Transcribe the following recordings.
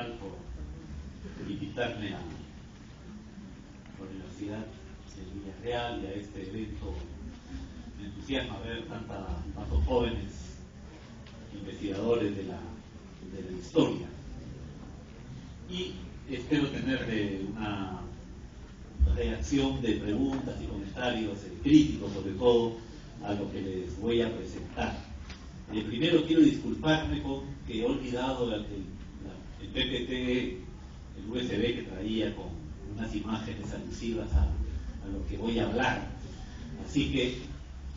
Nacional por invitarme a la Universidad de Villarreal y a este evento. Me entusiasma ver tantos jóvenes investigadores de la historia, y espero tener una reacción de preguntas y comentarios críticos, sobre todo a lo que les voy a presentar. Primero quiero disculparme con que he olvidado el PPT, el USB que traía con unas imágenes alusivas a lo que voy a hablar. Así que,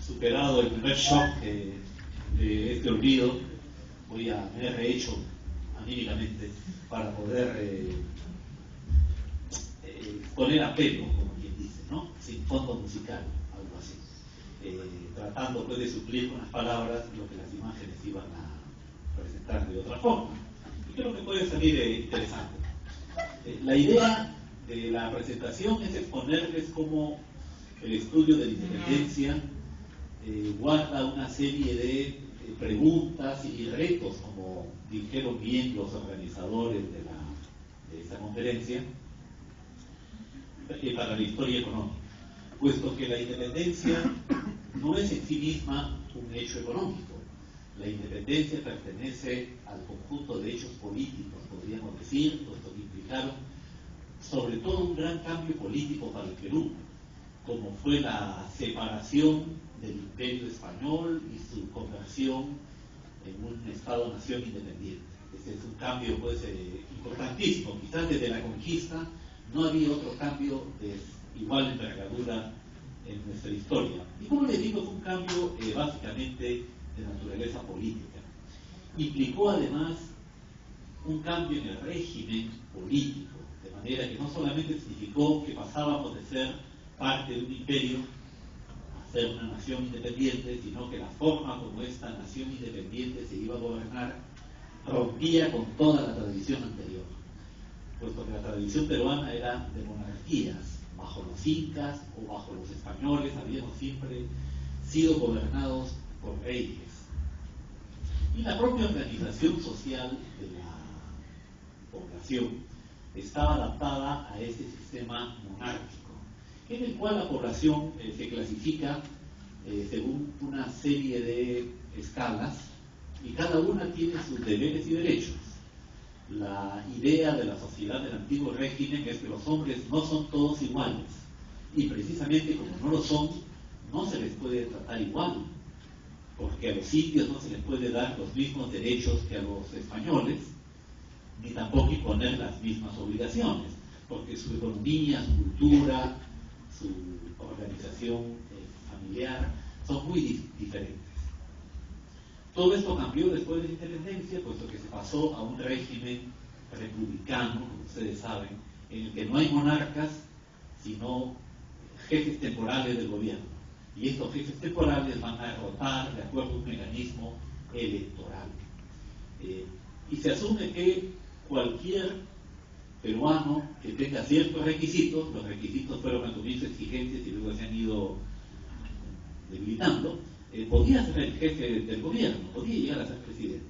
superado el primer shock de este olvido, me he rehecho anímicamente para poder poner a pelo, como quien dice, ¿no? Sin fondo musical, algo así. Tratando pues de suplir con las palabras lo que las imágenes iban a presentar de otra forma. Y creo que puede salir interesante. La idea de la presentación es exponerles cómo el estudio de la independencia guarda una serie de preguntas y retos, como dijeron bien los organizadores de esta conferencia, para la historia económica, puesto que la independencia no es en sí misma un hecho económico. La independencia pertenece al conjunto de hechos políticos, podríamos decir, puesto que implicaron sobre todo un gran cambio político para el Perú, como fue la separación del Imperio Español y su conversión en un Estado-nación independiente. Este es un cambio pues importantísimo. Quizás desde la conquista no había otro cambio de igual envergadura en nuestra historia. Y como les digo, fue un cambio básicamente de naturaleza política. Implicó además un cambio en el régimen político, de manera que no solamente significó que pasábamos de ser parte de un imperio a ser una nación independiente, sino que la forma como esta nación independiente se iba a gobernar rompía con toda la tradición anterior, puesto que la tradición peruana era de monarquías. Bajo los incas o bajo los españoles habíamos siempre sido gobernados por reyes. Y la propia organización social de la población estaba adaptada a este sistema monárquico, en el cual la población se clasifica según una serie de escalas, y cada una tiene sus deberes y derechos. La idea de la sociedad del antiguo régimen es que los hombres no son todos iguales, y precisamente como no lo son, no se les puede tratar igual, porque a los indios no se les puede dar los mismos derechos que a los españoles, ni tampoco imponer las mismas obligaciones, porque su economía, su cultura, su organización familiar son muy diferentes. Todo esto cambió después de la independencia, puesto que se pasó a un régimen republicano, como ustedes saben, en el que no hay monarcas, sino jefes temporales del gobierno. Y estos jefes temporales van a rotar de acuerdo a un mecanismo electoral. Y se asume que cualquier peruano que tenga ciertos requisitos, los requisitos fueron al comienzo exigentes y luego se han ido debilitando, podía ser el jefe del gobierno, podía llegar a ser presidente.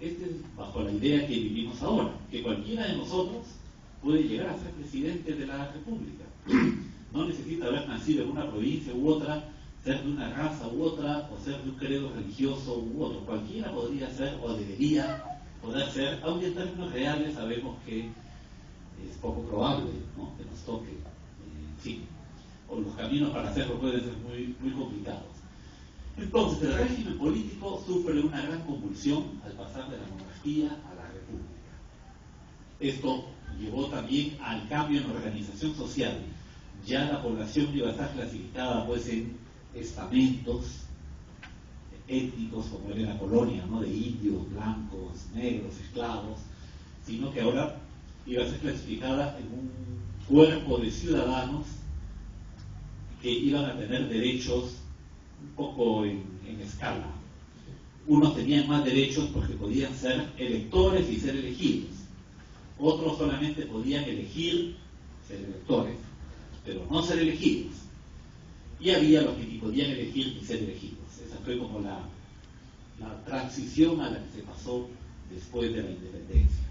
Este es bajo la idea que vivimos ahora, que cualquiera de nosotros puede llegar a ser presidente de la República. No necesita haber nacido en una provincia u otra, ser de una raza u otra, o ser de un credo religioso u otro. Cualquiera podría ser o debería poder ser, aunque en términos reales sabemos que es poco probable, ¿no?, que nos toque. En fin, o los caminos para hacerlo pueden ser muy complicados. Entonces, el régimen político sufre una gran convulsión al pasar de la monarquía a la república. Esto llevó también al cambio en la organización social. Ya la población iba a estar clasificada pues en estamentos étnicos, como era la colonia, ¿no?, de indios, blancos, negros, esclavos, sino que ahora iba a ser clasificada en un cuerpo de ciudadanos que iban a tener derechos un poco en escala. Unos tenían más derechos porque podían ser electores y ser elegidos. Otros solamente podían elegir ser electores, pero no ser elegidos. Y había los que ni podían elegir ni ser elegidos. Esa fue como la transición a la que se pasó después de la independencia.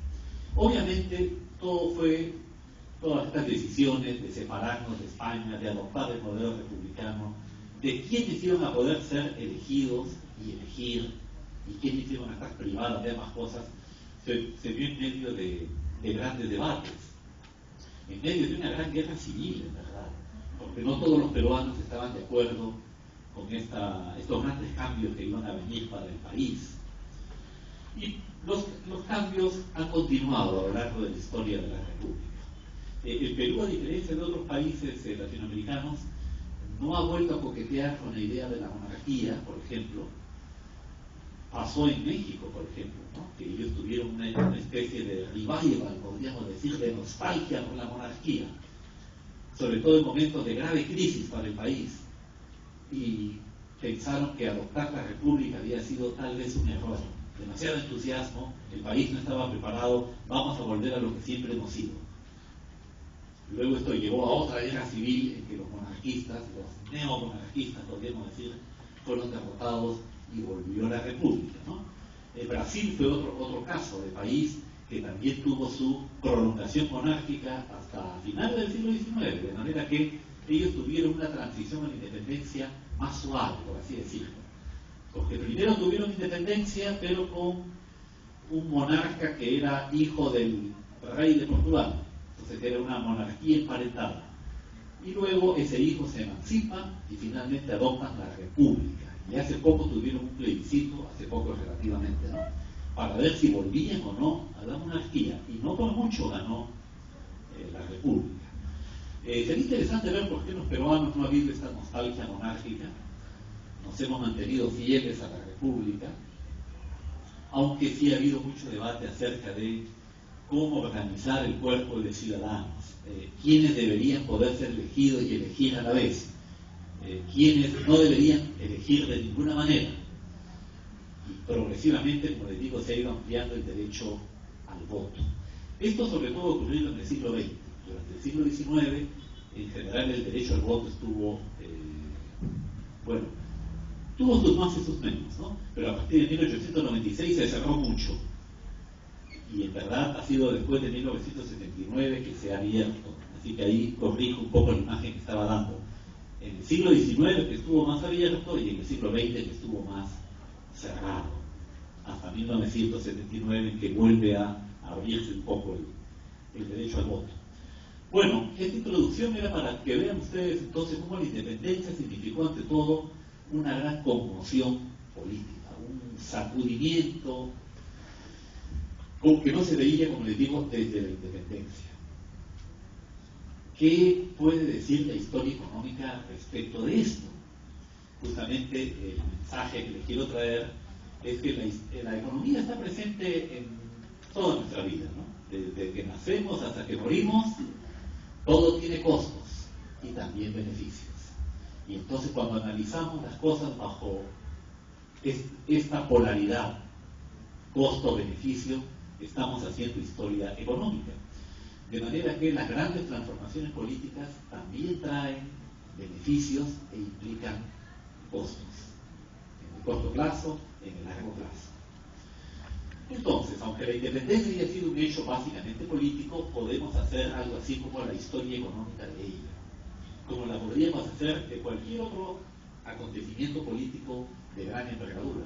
Obviamente, todas estas decisiones de separarnos de España, de adoptar el modelo republicano, de quiénes iban a poder ser elegidos y elegir, y quiénes iban a estar privados de ambas cosas, se vio en medio de grandes debates, en medio de una gran guerra civil, en verdad, porque no todos los peruanos estaban de acuerdo con estos grandes cambios que iban a venir para el país. Y los cambios han continuado a lo largo de la historia de la República. El Perú, a diferencia de otros países latinoamericanos, no ha vuelto a coquetear con la idea de la monarquía, por ejemplo. Pasó en México, por ejemplo, ¿no? Que ellos tuvieron una especie de revival, podríamos decir, de nostalgia por la monarquía, sobre todo en momentos de grave crisis para el país, y pensaron que adoptar la república había sido tal vez un error, demasiado entusiasmo, el país no estaba preparado, vamos a volver a lo que siempre hemos sido. Luego esto llevó a otra guerra civil en que los monarquistas, los neomonarquistas, podríamos decir, fueron derrotados y volvió la república, ¿no? Brasil fue otro caso de país que también tuvo su prolongación monárquica hasta finales del siglo XIX, de manera que ellos tuvieron una transición a la independencia más suave, por así decirlo. Porque primero tuvieron independencia, pero con un monarca que era hijo del rey de Portugal. Entonces era una monarquía emparentada. Y luego ese hijo se emancipa y finalmente adoptan la república. Y hace poco tuvieron un plebiscito, hace poco relativamente, ¿no? Para ver si volvían o no a la monarquía. Y no por mucho ganó la república. Sería interesante ver por qué los peruanos no ha habido esta nostalgia monárquica. Nos hemos mantenido fieles a la república, aunque sí ha habido mucho debate acerca de cómo organizar el cuerpo de ciudadanos, quiénes deberían poder ser elegidos y elegir a la vez, quiénes no deberían elegir de ninguna manera. Y progresivamente, como les digo, se ha ido ampliando el derecho al voto. Esto sobre todo ocurrió en el siglo XX. Durante el siglo XIX, en general, el derecho al voto estuvo, tuvo sus más y sus menos, ¿no? Pero a partir de 1896 se cerró mucho. Y en verdad ha sido después de 1979 que se ha abierto. Así que ahí corrijo un poco la imagen que estaba dando. En el siglo XIX que estuvo más abierto y en el siglo XX que estuvo más cerrado. Hasta 1979 en que vuelve a abrirse un poco el derecho al voto. Bueno, esta introducción era para que vean ustedes entonces cómo la independencia significó ante todo una gran conmoción política, un sacudimiento que no se veía, como les digo, desde la independencia. ¿Qué puede decir la historia económica respecto de esto? Justamente el mensaje que les quiero traer es que la economía está presente en toda nuestra vida, ¿no? Desde que nacemos hasta que morimos, todo tiene costos y también beneficios. Y entonces cuando analizamos las cosas bajo esta polaridad, costo-beneficio, estamos haciendo historia económica. De manera que las grandes transformaciones políticas también traen beneficios e implican costos, en el corto plazo, en el largo plazo. Entonces, aunque la independencia haya sido un hecho básicamente político, podemos hacer algo así como la historia económica de ella, como la podríamos hacer de cualquier otro acontecimiento político de gran envergadura.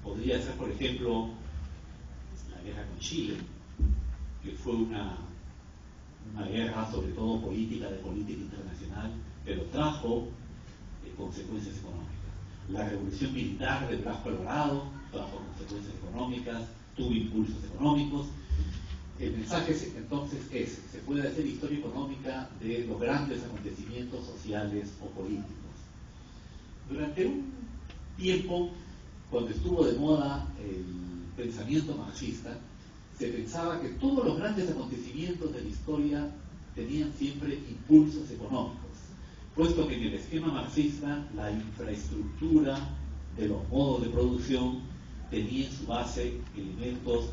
Podría ser, por ejemplo, la guerra con Chile, que fue una guerra sobre todo política, de política internacional, pero trajo consecuencias económicas. La revolución militar de Blas Colorado trajo consecuencias económicas, tuvo impulsos económicos. El mensaje entonces es: se puede hacer historia económica de los grandes acontecimientos sociales o políticos. Durante un tiempo, cuando estuvo de moda el pensamiento marxista, se pensaba que todos los grandes acontecimientos de la historia tenían siempre impulsos económicos, puesto que en el esquema marxista la infraestructura de los modos de producción tenía en su base elementos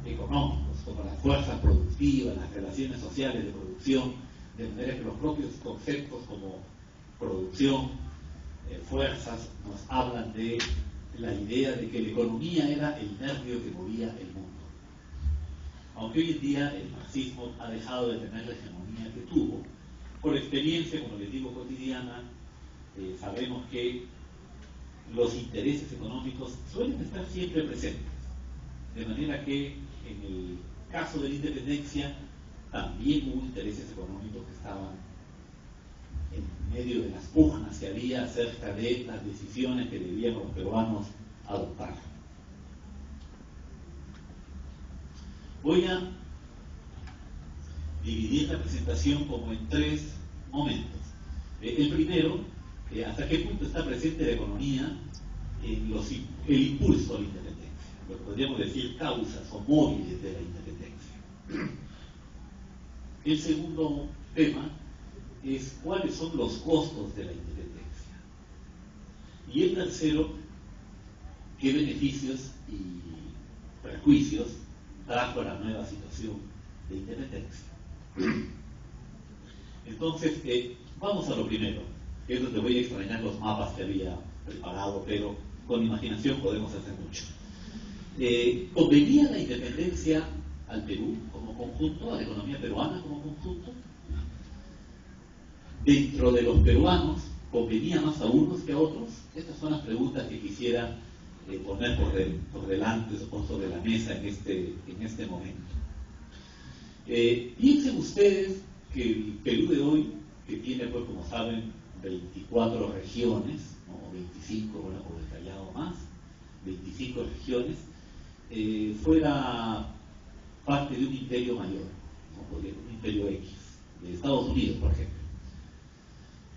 económicos, como las fuerzas productivas, las relaciones sociales de producción, de manera que los propios conceptos como producción, fuerzas, nos hablan de la idea de que la economía era el nervio que movía el mundo. aunque hoy en día el marxismo ha dejado de tener la hegemonía que tuvo. Por experiencia, como les digo, cotidiana, sabemos que los intereses económicos suelen estar siempre presentes, de manera que en el caso de la independencia también hubo intereses económicos que estaban en medio de las pugnas que había acerca de las decisiones que debían los peruanos adoptar. Voy a dividir la presentación como en tres momentos. El primero, hasta qué punto está presente la economía en el impulso a la independencia, lo que podríamos decir causas o móviles de la independencia. El segundo tema es cuáles son los costos de la independencia. Y el tercero, qué beneficios y perjuicios trajo la nueva situación de independencia. Entonces, vamos a lo primero, que es donde voy a extrañar los mapas que había preparado, pero con imaginación podemos hacer mucho. ¿Convenía la independencia al Perú como conjunto, a la economía peruana como conjunto? Dentro de los peruanos, ¿convenía más a unos que a otros? Estas son las preguntas que quisiera poner por delante o sobre la mesa en este momento. Piensen ustedes que el Perú de hoy, que tiene, pues como saben, 24 regiones, o 25, bueno, por el Callao más, 25 regiones, fuera parte de un imperio mayor, ¿no? Un imperio X, de Estados Unidos, por ejemplo.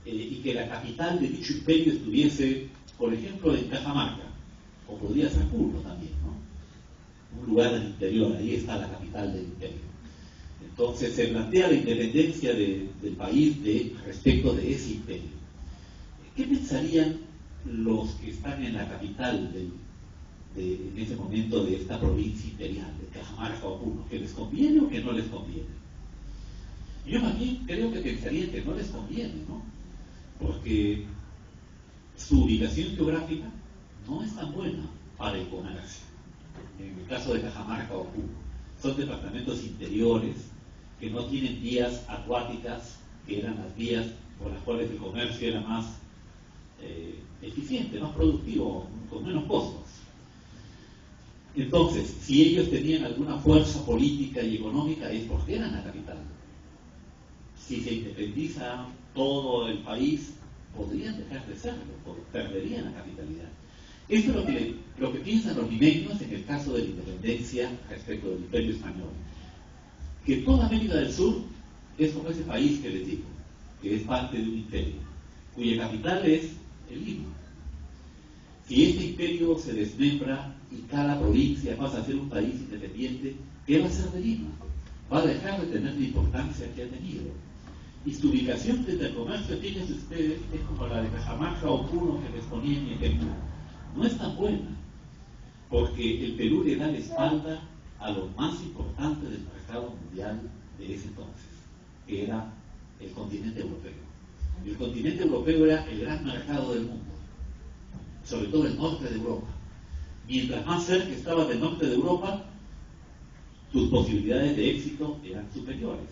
Y que la capital de dicho imperio estuviese, por ejemplo, en Cajamarca, o podría ser Puno también, ¿no? Un lugar del interior, ahí está la capital del imperio. Entonces se plantea la independencia del país respecto de ese imperio. ¿Qué pensarían los que están en la capital en ese momento de esta provincia imperial, de Cajamarca o Puno? ¿Que les conviene o que no les conviene? Yo más bien creo que pensarían que no les conviene, ¿no? Porque su ubicación geográfica no es tan buena para el comercio. En el caso de Cajamarca o Puno, son departamentos interiores que no tienen vías acuáticas, que eran las vías por las cuales el comercio era más eficiente, más productivo, con menos costos. Entonces, si ellos tenían alguna fuerza política y económica, es porque eran la capital. Si se independiza todo el país, podrían dejar de serlo, porque perderían la capitalidad. Esto es lo que piensan los limeños en el caso de la independencia respecto del Imperio Español. Que toda América del Sur es como ese país que les digo, que es parte de un imperio, cuya capital es el Lima. Si este imperio se desmembra y cada provincia pasa a ser un país independiente, ¿qué va a hacer de Lima? Va a dejar de tener la importancia que ha tenido. Y su ubicación frente al comercio, fíjense ustedes, es como la de Cajamarca o Puno que les ponía en mi ejemplo. No es tan buena, porque el Perú le da la espalda a lo más importante del mercado mundial de ese entonces, que era el continente europeo. El continente europeo era el gran mercado del mundo, sobre todo el norte de Europa. Mientras más cerca estaba del norte de Europa, tus posibilidades de éxito eran superiores.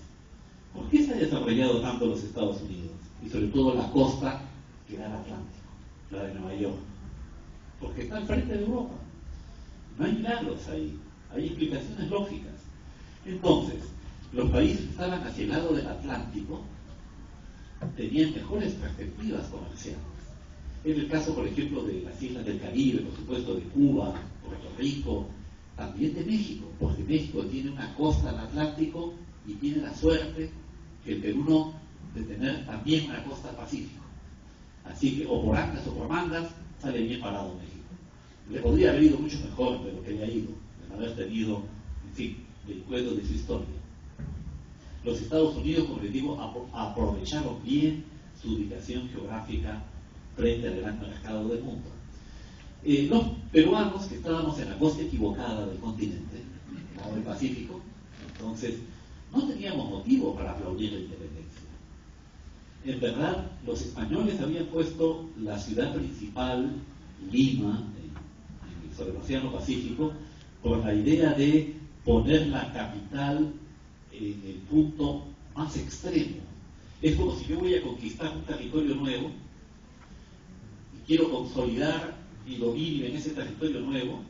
¿Por qué se ha desarrollado tanto los Estados Unidos? Y sobre todo la costa que da el Atlántico, la de Nueva York. Porque está al frente de Europa. No hay milagros ahí, hay explicaciones lógicas. Entonces, los países que estaban hacia el lado del Atlántico tenían mejores perspectivas comerciales. En el caso, por ejemplo, de las islas del Caribe, por supuesto, de Cuba, Puerto Rico, también de México, porque México tiene una costa al Atlántico y tiene la suerte que el Perú no de tener también una costa al Pacífico. Así que, o por andas o por mangas, sale bien parado México. Le podría haber ido mucho mejor de lo que le ha ido, de haber tenido, en fin, vericuetos de su historia. Los Estados Unidos, como les digo, aprovecharon bien su ubicación geográfica frente al gran mercado del mundo. Los peruanos, que estábamos en la costa equivocada del continente, lado del Pacífico, entonces no teníamos motivo para aplaudir la independencia. En verdad, los españoles habían puesto la ciudad principal, Lima, sobre el Océano Pacífico, por la idea de poner la capital en el punto más extremo. Es como si yo voy a conquistar un territorio nuevo y quiero consolidar mi dominio en ese territorio nuevo.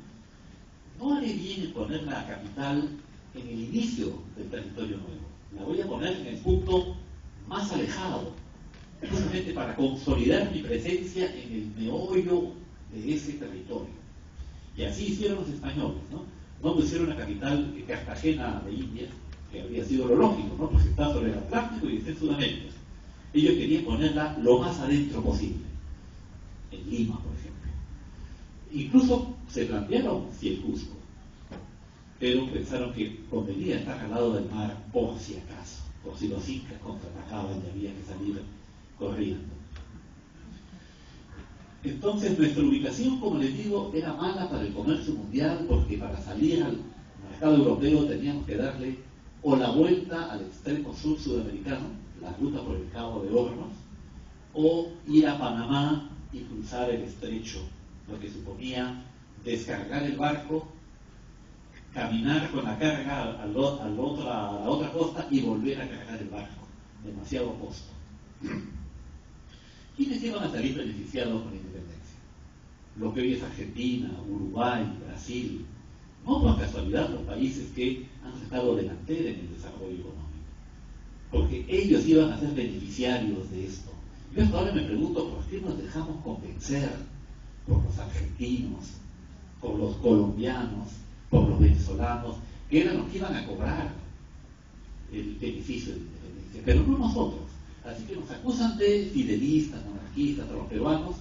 No haré bien en poner la capital en el inicio del territorio nuevo. La voy a poner en el punto más alejado, justamente para consolidar mi presencia en el meollo de ese territorio. Y así hicieron los españoles, ¿no? No pusieron la capital en Cartagena de India, que habría sido lo lógico, ¿no? Porque está sobre el Atlántico y está en Sudamérica. Ellos querían ponerla lo más adentro posible, en Lima, por ejemplo. Incluso se plantearon si el Cusco, pero pensaron que convenía estar al lado del mar por si acaso, por si los incas contraatacaban y había que salir corriendo. Entonces nuestra ubicación, como les digo, era mala para el comercio mundial, porque para salir al mercado europeo teníamos que darle o la vuelta al extremo sur sudamericano, la ruta por el Cabo de Hornos, o ir a Panamá y cruzar el estrecho, lo que suponía descargar el barco, caminar con la carga a la otra costa y volver a cargar el barco. Demasiado costo. ¿Quiénes iban a salir beneficiados con la independencia? Lo que hoy es Argentina, Uruguay, Brasil. No por casualidad los países que han estado delantera en el desarrollo económico. Porque ellos iban a ser beneficiarios de esto. Yo hasta ahora me pregunto por qué nos dejamos convencer por los argentinos, por los colombianos, por los venezolanos, que eran los que iban a cobrar el beneficio de la independencia, pero no nosotros. Así que nos acusan de fidelistas, monarquistas, a los peruanos,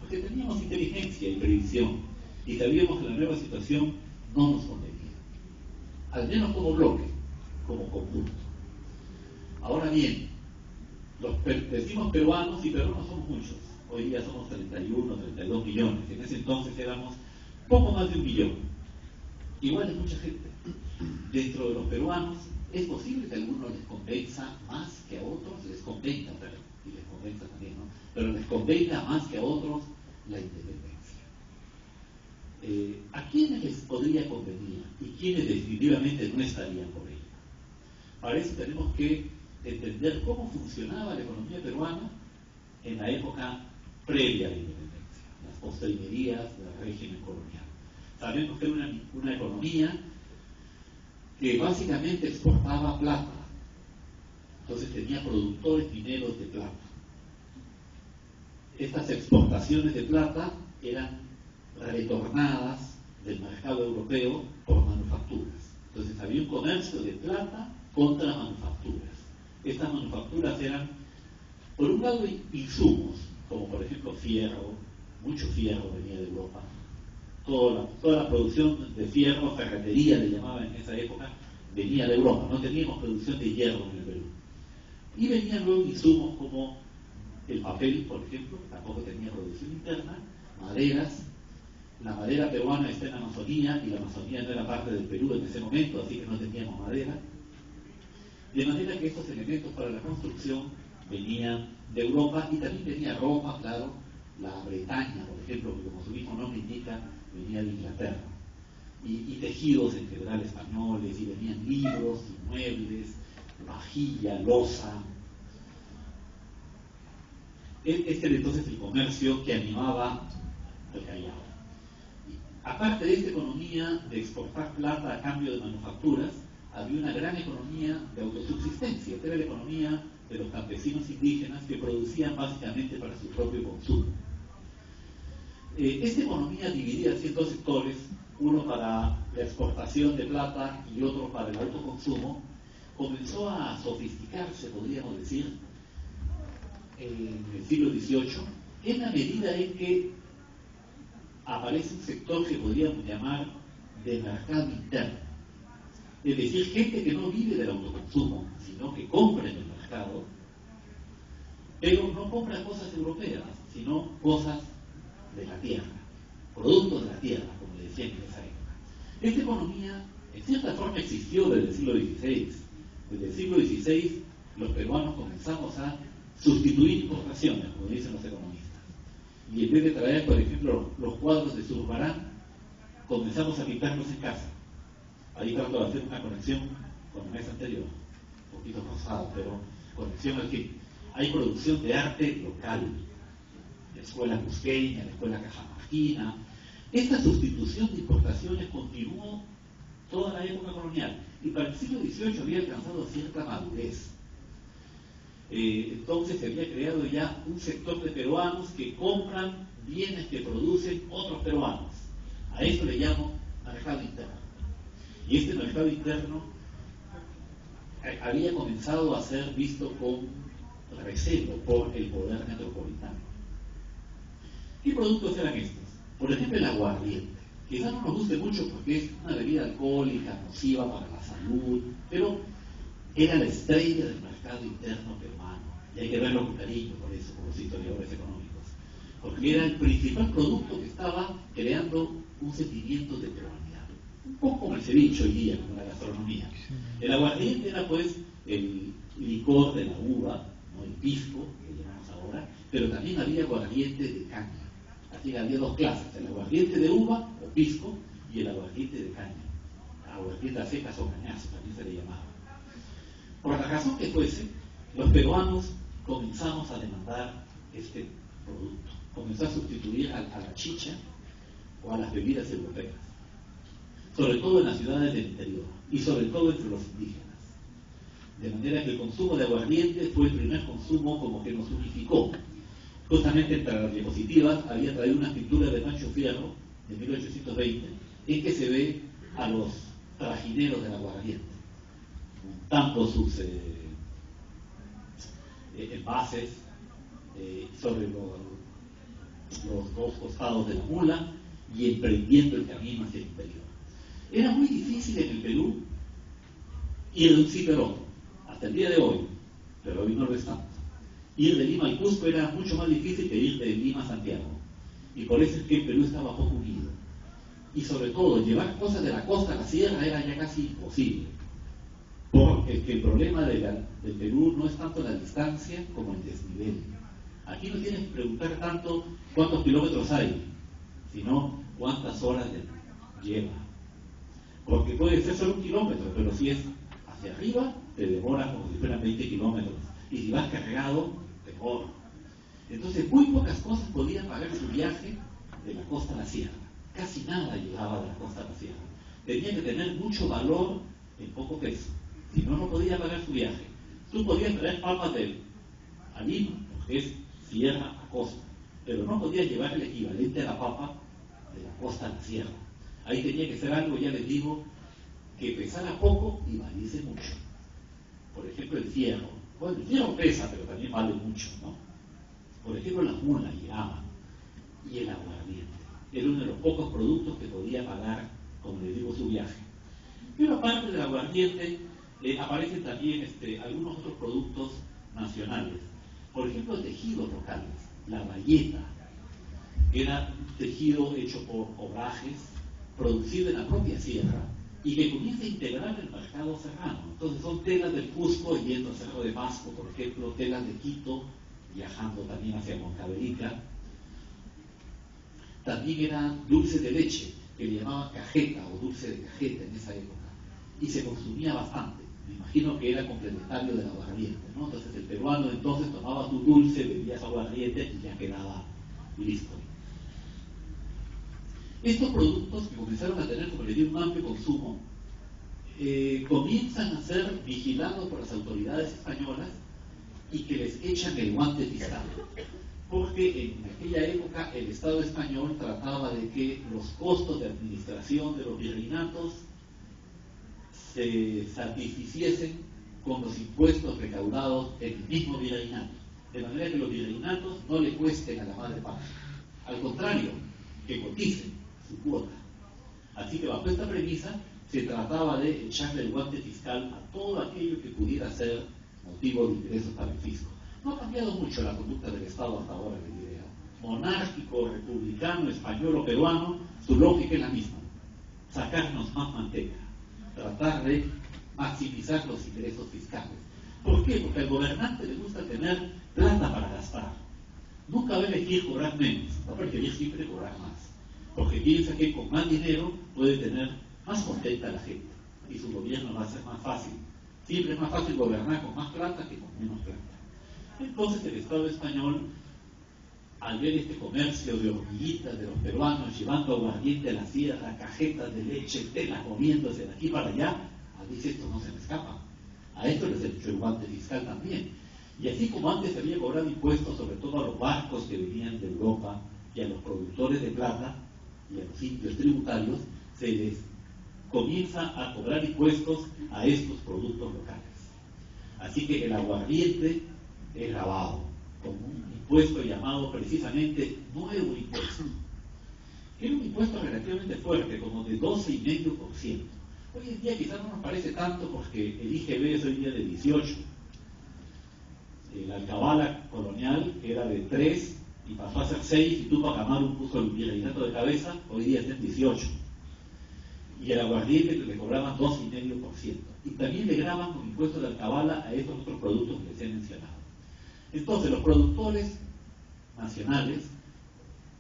porque teníamos inteligencia y previsión y sabíamos que la nueva situación no nos convenía, al menos como bloque, como conjunto. Ahora bien, decimos peruanos y peruanos somos muchos. Hoy día somos 31, 32 millones. En ese entonces éramos poco más de 1 millón. Igual es mucha gente. Dentro de los peruanos es posible que a algunos les convenza más que a otros, les convenga, y les convenza también, ¿no? Pero les convenga más que a otros la independencia. ¿A quiénes les podría convenir y quiénes definitivamente no estarían por ella? Para eso tenemos que entender cómo funcionaba la economía peruana en la época previa a la independencia, las postrimerías del régimen colonial. Sabemos que era una economía que básicamente exportaba plata, entonces tenía productores mineros de plata. Estas exportaciones de plata eran retornadas del mercado europeo por manufacturas. Entonces había un comercio de plata contra manufacturas. Estas manufacturas eran, por un lado, insumos, como por ejemplo fierro, mucho fierro venía de Europa. Toda la producción de fierro, ferretería le llamaban en esa época, venía de Europa. No teníamos producción de hierro en el Perú. Y venían luego insumos como el papel, por ejemplo, que tampoco tenía producción interna, maderas. La madera peruana está en la Amazonía, y la Amazonía no era parte del Perú en ese momento, así que no teníamos madera. De manera que estos elementos para la construcción venían de Europa, y también venía ropa, claro, la Bretaña, por ejemplo, que como su mismo nombre indica, venía de Inglaterra. Y tejidos en general españoles, y venían libros, y muebles, vajilla, loza. Este era entonces el comercio que animaba el Callao. Aparte de esta economía de exportar plata a cambio de manufacturas, había una gran economía de autosubsistencia, que era la economía de los campesinos indígenas que producían básicamente para su propio consumo. Esta economía dividida en dos sectores, uno para la exportación de plata y otro para el autoconsumo, comenzó a sofisticarse, podríamos decir, en el siglo XVIII, en la medida en que aparece un sector que podríamos llamar de mercado interno. Es decir, gente que no vive del autoconsumo, sino que compra en el mercado, pero no compra cosas europeas, sino cosas de la tierra, productos de la tierra, como le decían en esa época. Esta economía, en cierta forma, existió desde el siglo XVI. Desde el siglo XVI, los peruanos comenzamos a sustituir importaciones, como dicen los economistas. Y en vez de traer, por ejemplo, los cuadros de Zurbarán, comenzamos a pintarlos en casa. Ahí trato de hacer una conexión con el mes anterior, un poquito forzado, pero conexión al que hay producción de arte local, la escuela cusqueña, la escuela cajamarquina. Esta sustitución de importaciones continuó toda la época colonial y para el siglo XVIII había alcanzado cierta madurez. Entonces se había creado ya un sector de peruanos que compran bienes que producen otros peruanos. A eso le llamo mercado interno. Y este mercado interno había comenzado a ser visto con recelo por el poder metropolitano. ¿Qué productos eran estos? Por ejemplo, el aguardiente. Quizás no nos guste mucho porque es una bebida alcohólica, nociva para la salud, pero era la estrella del mercado interno peruano. Y hay que verlo con cariño por eso, por los historiadores económicos. Porque era el principal producto que estaba creando un sentimiento de peruanidad. Un poco como el ceviche hoy día, como la gastronomía. El aguardiente era pues el licor de la uva, ¿no? El pisco, que llamamos ahora, pero también había aguardiente de caña. Así que había dos clases, el aguardiente de uva o pisco y el aguardiente de caña. Aguardiente a secas o cañazo, también se le llamaba. Por la razón que fuese, los peruanos comenzamos a demandar este producto. Comenzó a sustituir a la chicha o a las bebidas europeas, sobre todo en las ciudades del interior y sobre todo entre los indígenas. De manera que el consumo de aguardiente fue el primer consumo como que nos unificó. Justamente entre las diapositivas había traído una pintura de Pancho Fierro de 1820 en que se ve a los trajineros del aguardiente montando sus envases sobre los dos costados de la mula y emprendiendo el camino hacia el interior. Era muy difícil en el Perú ir de un sitio al otro, hasta el día de hoy, pero hoy no lo es tanto. Ir de Lima al Cusco era mucho más difícil que ir de Lima a Santiago, y por eso es que el Perú estaba poco unido. Y sobre todo, llevar cosas de la costa a la sierra era ya casi imposible, porque el problema del Perú no es tanto la distancia como el desnivel. Aquí no tienes que preguntar tanto cuántos kilómetros hay, sino cuántas horas lleva. Porque puede ser solo 1 kilómetro, pero si es hacia arriba, te demora como si fueran 20 kilómetros. Y si vas cargado, mejor. Entonces, muy pocas cosas podían pagar su viaje de la costa a la sierra. Casi nada llegaba de la costa a la sierra. Tenía que tener mucho valor en poco peso. Si no, no podía pagar su viaje. Tú podías traer papas a Lima, porque es sierra a costa, pero no podías llevar el equivalente a la papa de la costa a la sierra. Ahí tenía que ser algo, ya les digo, que pesara poco y valiese mucho. Por ejemplo, el fierro. Bueno, el fierro pesa, pero también vale mucho, ¿no? Por ejemplo, la mula llegaban y el aguardiente. Era uno de los pocos productos que podía pagar, como les digo, su viaje. Pero aparte del aguardiente, aparecen también algunos otros productos nacionales. Por ejemplo, tejidos locales. La bayeta era un tejido hecho por obrajes, producido en la propia sierra, y que comienza a integrar el mercado serrano. Entonces son telas del Cusco yendo a Cerro de Pasco, por ejemplo, telas de Quito, viajando también hacia Huancavelica. También era dulce de leche, que le llamaban cajeta o dulce de cajeta en esa época, y se consumía bastante. Me imagino que era complementario del aguardiente, ¿no? Entonces el peruano entonces tomaba tu dulce, bebías aguardiente y ya quedaba listo. Estos productos que comenzaron a tener, como les digo, un amplio consumo, comienzan a ser vigilados por las autoridades españolas y que les echan el guante fiscal. Porque en aquella época el Estado español trataba de que los costos de administración de los virreinatos se satisficiesen con los impuestos recaudados en el mismo virreinato. De manera que los virreinatos no le cuesten a la madre patria. Al contrario, que coticen su cuota. Así que bajo esta premisa se trataba de echarle el guante fiscal a todo aquello que pudiera ser motivo de ingresos para el fisco. No ha cambiado mucho la conducta del Estado hasta ahora, les diré. Monárquico, republicano, español o peruano, su lógica es la misma. Sacarnos más manteca. Tratar de maximizar los ingresos fiscales. ¿Por qué? Porque al gobernante le gusta tener plata para gastar. Nunca va a elegir cobrar menos, va a preferir siempre cobrar más. Porque piensa que con más dinero puede tener más contenta a la gente. y su gobierno va a ser más fácil. Siempre es más fácil gobernar con más plata que con menos plata. Entonces el Estado español, al ver este comercio de hormiguitas de los peruanos llevando aguardiente a la sierra, cajetas de leche, telas moviéndose de aquí para allá, dice: esto no se me escapa. A esto les he hecho el guante fiscal también. Y así como antes se había cobrado impuestos sobre todo a los barcos que venían de Europa y a los productores de plata y a los indios tributarios, se les comienza a cobrar impuestos a estos productos locales. Así que el aguardiente es grabado con un impuesto llamado precisamente nuevo impuesto, que era un impuesto relativamente fuerte, como de 12,5%. Hoy en día quizás no nos parece tanto porque el IGB es hoy día de 18. La alcabala colonial, que era de 3 y pasó a ser 6, y Tupac Amaru puso el virreinato de cabeza, hoy día está en 18. Y el aguardiente le cobraban 12,5%. Y también le graban con impuestos de alcabala a estos otros productos que les he mencionado. Entonces, los productores nacionales,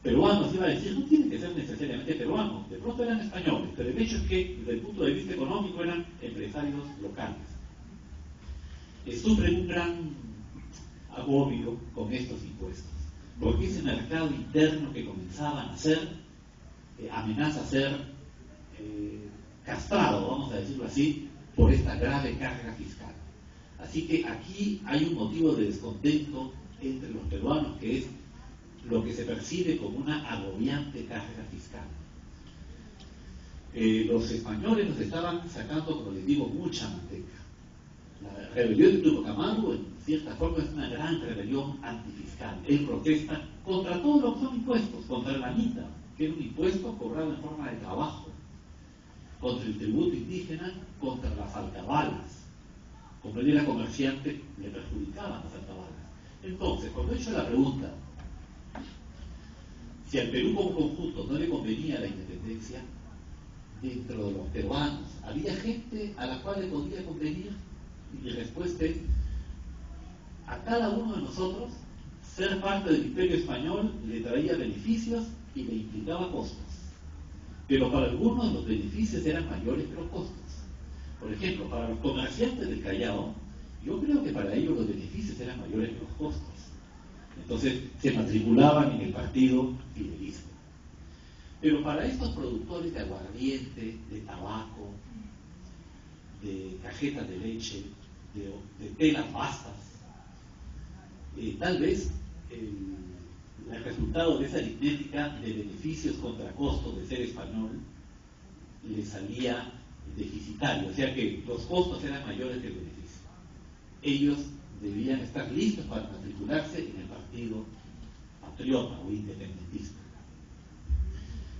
peruanos, iba a decir, no tienen que ser necesariamente peruanos, de pronto eran españoles, pero el hecho es que, desde el punto de vista económico, eran empresarios locales. Sufren un gran agobio con estos impuestos, porque ese mercado interno que comenzaba a nacer amenaza a ser castrado, vamos a decirlo así, por esta grave carga fiscal. Así que aquí hay un motivo de descontento entre los peruanos, que es lo que se percibe como una agobiante carga fiscal. Los españoles nos estaban sacando, como les digo, mucha manteca. La rebelión de Tupac Amaru, en cierta forma, es una gran rebelión antifiscal. Él protesta contra todo lo que son impuestos, contra la anita, que era un impuesto cobrado en forma de trabajo, contra el tributo indígena, contra las alcabalas. Como él era comerciante, le perjudicaban las alcabalas. Entonces, cuando he hecho la pregunta si al Perú como conjunto no le convenía la independencia, dentro de los peruanos había gente a la cual le podía convenir, y mi respuesta es: a cada uno de nosotros ser parte del imperio español le traía beneficios y le implicaba costos, pero para algunos los beneficios eran mayores que los costos. Por ejemplo, para los comerciantes del Callao, yo creo que para ellos los beneficios eran mayores que los costos. Entonces se matriculaban en el partido fidelista. Pero para estos productores de aguardiente, de tabaco, de cajetas de leche, de telas bastas, tal vez el resultado de esa aritmética de beneficios contra costos de ser español les salía deficitario, o sea que los costos eran mayores que el beneficio. Ellos debían estar listos para matricularse en el partido patriota o independentista.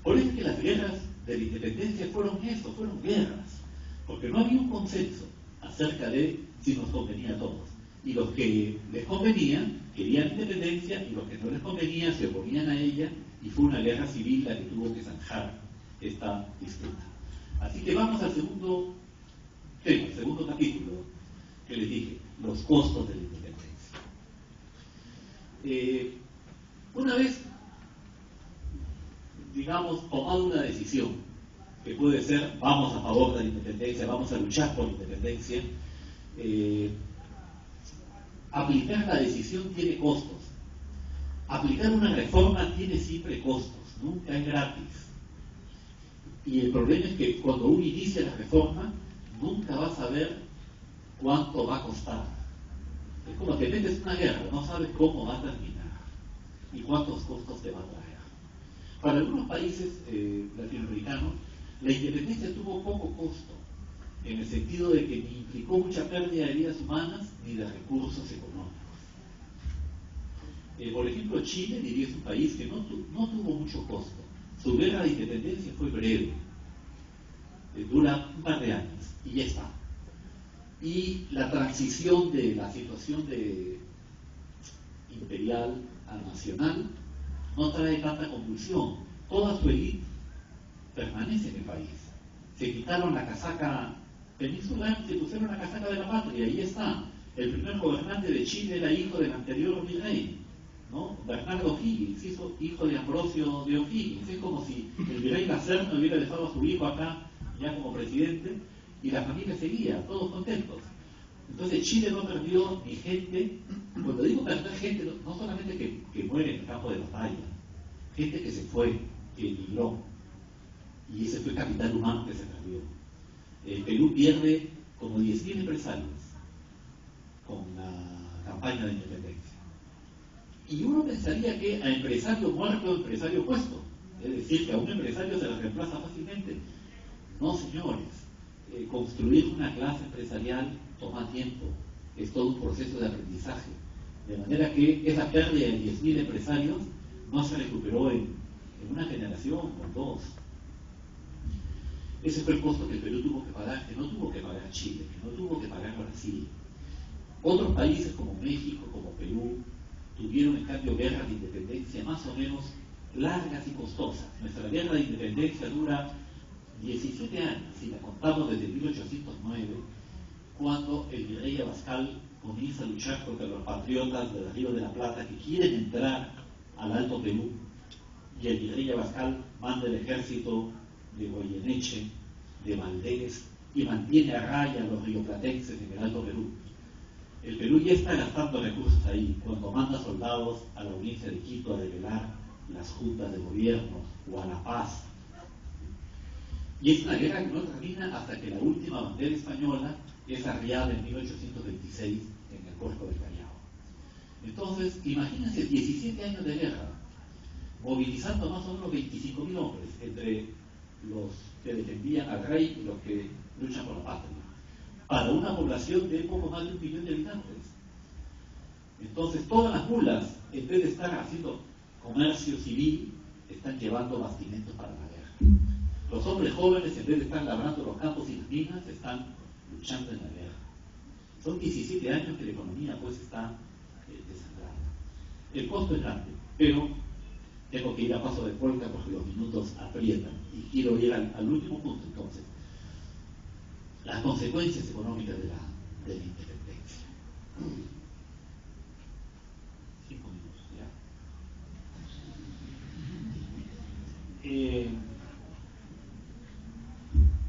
Por eso es que las guerras de la independencia fueron eso, fueron guerras, porque no había un consenso acerca de si nos convenía a todos. Y los que les convenía querían independencia, y los que no les convenía se oponían a ella, y fue una guerra civil la que tuvo que zanjar esta disputa. Así que vamos al segundo tema, el segundo capítulo que les dije, los costos de la independencia. Una vez, digamos, tomado una decisión, que puede ser: vamos a favor de la independencia, vamos a luchar por la independencia, aplicar la decisión tiene costos. Aplicar una reforma tiene siempre costos, nunca es gratis. Y el problema es que cuando uno inicia la reforma, nunca vas a ver cuánto va a costar. Es como que metes en una guerra, no sabes cómo va a terminar y cuántos costos te va a traer. Para algunos países latinoamericanos, la independencia tuvo poco costo, en el sentido de que ni implicó mucha pérdida de vidas humanas ni de recursos económicos. Por ejemplo, Chile, diría, es un país que no tuvo mucho costo. Su guerra de independencia fue breve, dura un par de años y ya está. Y la transición de la situación de imperial a nacional no trae tanta convulsión. Toda su élite permanece en el país. Se quitaron la casaca peninsular, se pusieron la casaca de la patria, y ahí está. El primer gobernante de Chile era hijo del anterior virrey, ¿no? Bernardo O'Higgins, hijo de Ambrosio de O'Higgins. Es como si el virrey Lacerda hubiera dejado a su hijo acá ya como presidente, y la familia seguía, todos contentos. Entonces Chile no perdió ni gente, cuando digo perder gente, no solamente que muere en el campo de batalla, gente que se fue, que emigró, y ese fue capital humano que se perdió. El Perú pierde como 10.000 empresarios con la campaña de independencia. Y uno pensaría que a empresario muerto, empresario puesto, es decir, que a un empresario se le reemplaza fácilmente. No, señores, construir una clase empresarial toma tiempo, es todo un proceso de aprendizaje, de manera que esa pérdida de 10.000 empresarios no se recuperó en una generación o dos. Ese fue el costo que el Perú tuvo que pagar, que no tuvo que pagar Chile, que no tuvo que pagar Brasil. Otros países como México, como Perú, tuvieron en cambio guerras de independencia más o menos largas y costosas. Nuestra guerra de independencia dura 17 años, si la contamos desde 1809, cuando el virrey Abascal comienza a luchar contra los patriotas del Río de la Plata que quieren entrar al Alto Perú, y el virrey Abascal manda el ejército de Goyeneche, de Valdés, y mantiene a raya a los rioplatenses en el Alto Perú. El Perú ya está gastando recursos ahí cuando manda soldados a la audiencia de Quito a develar las juntas de gobierno o a La Paz. Y es una guerra que no termina hasta que la última bandera española es arriada en 1826 en el puerto del Callao. Entonces, imagínense 17 años de guerra, movilizando más o menos 25.000 hombres, entre los que defendían al rey y los que luchan por la patria, para una población de poco más de 1 millón de habitantes. Entonces, todas las mulas, en vez de estar haciendo comercio civil, están llevando bastimentos para la guerra. Los hombres jóvenes, en vez de estar labrando los campos y las minas, están luchando en la guerra. Son 17 años que la economía pues está desangrada. El costo es grande, pero tengo que ir a paso de polka porque los minutos aprietan y quiero ir al último punto entonces. Las consecuencias económicas de la independencia. 5 minutos ya.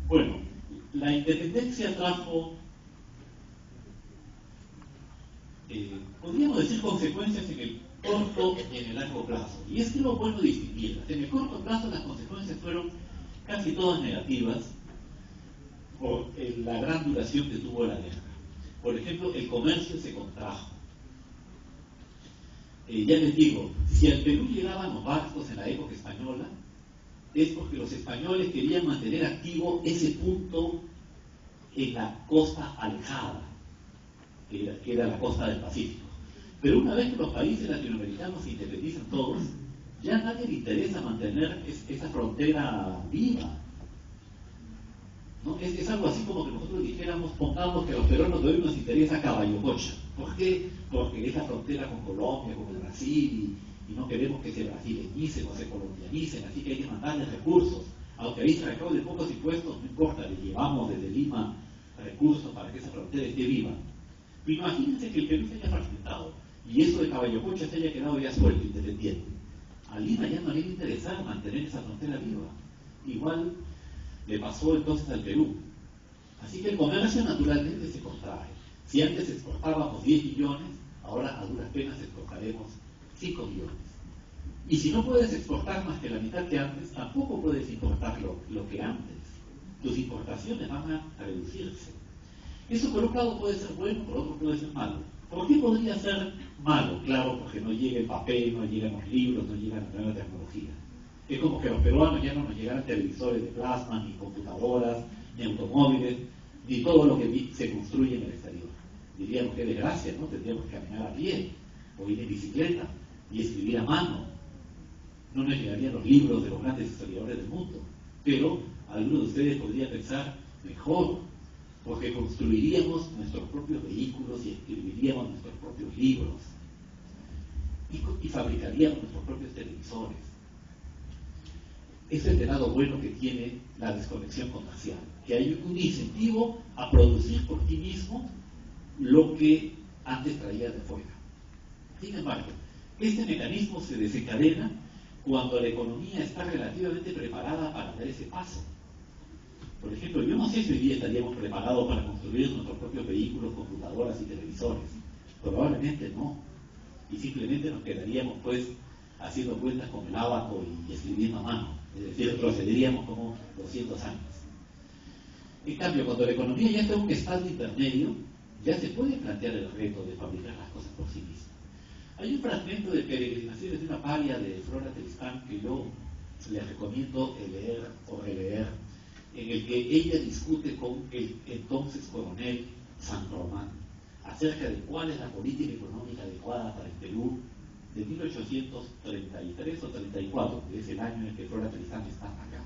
Bueno, la independencia trajo, podríamos decir, consecuencias en el corto y en el largo plazo. Y es que lo bueno distinguirlas. En el corto plazo las consecuencias fueron casi todas negativas por la gran duración que tuvo la guerra. Por ejemplo, el comercio se contrajo. Ya les digo, si al Perú llegaban los barcos en la época española, es porque los españoles querían mantener activo ese punto en la costa alejada, que era la costa del Pacífico. Pero una vez que los países latinoamericanos se independizan todos, ya a nadie le interesa mantener esa frontera viva. ¿No? Es algo así como que nosotros dijéramos, pongamos que a los peruanos de hoy nos interesa Caballococha. ¿Por qué? Porque es la frontera con Colombia, con el Brasil, y no queremos que se brasileñicen o se colombianicen, así que hay que mandarles recursos. Aunque ahí se recauden pocos impuestos, no importa, le llevamos desde Lima recursos para que esa frontera esté viva. Pero imagínense que el Perú se haya fragmentado y eso de Caballococha se haya quedado ya suelto, independiente. A Lima ya no le iba a interesar mantener esa frontera viva. Igual le pasó entonces al Perú. Así que el comercio naturalmente se contrae. Si antes exportábamos 10 millones, ahora a duras penas exportaremos 5 millones. Y si no puedes exportar más que la mitad que antes, tampoco puedes importar lo que antes. Tus importaciones van a reducirse. Eso por un lado puede ser bueno, por otro puede ser malo. ¿Por qué podría ser malo? Claro, porque no llega el papel, no llegan los libros, no llega la nueva tecnología. Es como que los peruanos ya no nos llegaran televisores de plasma, ni computadoras, ni automóviles, ni todo lo que se construye en el exterior. Diríamos que desgracia, ¿no? Tendríamos que caminar a pie, o ir en bicicleta, y escribir a mano. No nos llegarían los libros de los grandes historiadores del mundo. Pero algunos de ustedes podrían pensar mejor, porque construiríamos nuestros propios vehículos y escribiríamos nuestros propios libros y fabricaríamos nuestros propios televisores. Ese es el lado bueno que tiene la desconexión comercial, que hay un incentivo a producir por ti mismo lo que antes traías de fuera. Sin embargo, este mecanismo se desencadena cuando la economía está relativamente preparada para dar ese paso. Por ejemplo, yo no sé si hoy día estaríamos preparados para construir nuestros propios vehículos, computadoras y televisores. Probablemente no. Y simplemente nos quedaríamos pues haciendo cuentas con el ábaco y escribiendo a mano. Es decir, procederíamos como 200 años. En cambio, cuando la economía ya está en un estado intermedio, ya se puede plantear el reto de fabricar las cosas por sí misma. Hay un fragmento de Peregrinaciones de una paria de Flora Tristán que yo les recomiendo leer o releer, en el que ella discute con el entonces coronel San Román acerca de cuál es la política económica adecuada para el Perú de 1833 o 34, que es el año en el que Flora Tristán está acá.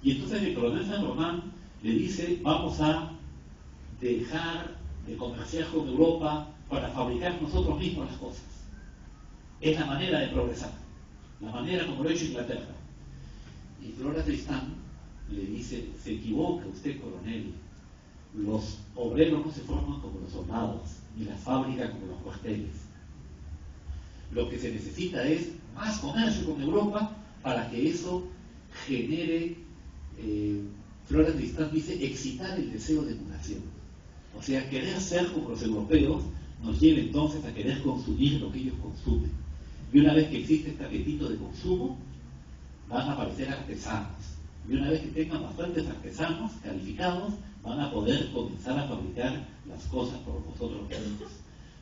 Y entonces el coronel San Román le dice: vamos a dejar de comerciar con Europa para fabricar nosotros mismos las cosas. Es la manera de progresar, la manera como lo ha hecho Inglaterra. Y Flora Tristán le dice: se equivoca usted, coronel. Los obreros no se forman como los soldados, ni las fábricas como los cuarteles. Lo que se necesita es más comercio con Europa para que eso genere, Flora Tristán dice, excitar el deseo de emulación. O sea, querer ser como los europeos nos lleva entonces a querer consumir lo que ellos consumen. Y una vez que existe este apetito de consumo, van a aparecer artesanos. Y una vez que tengan bastantes artesanos calificados, van a poder comenzar a fabricar las cosas por vosotros mismos.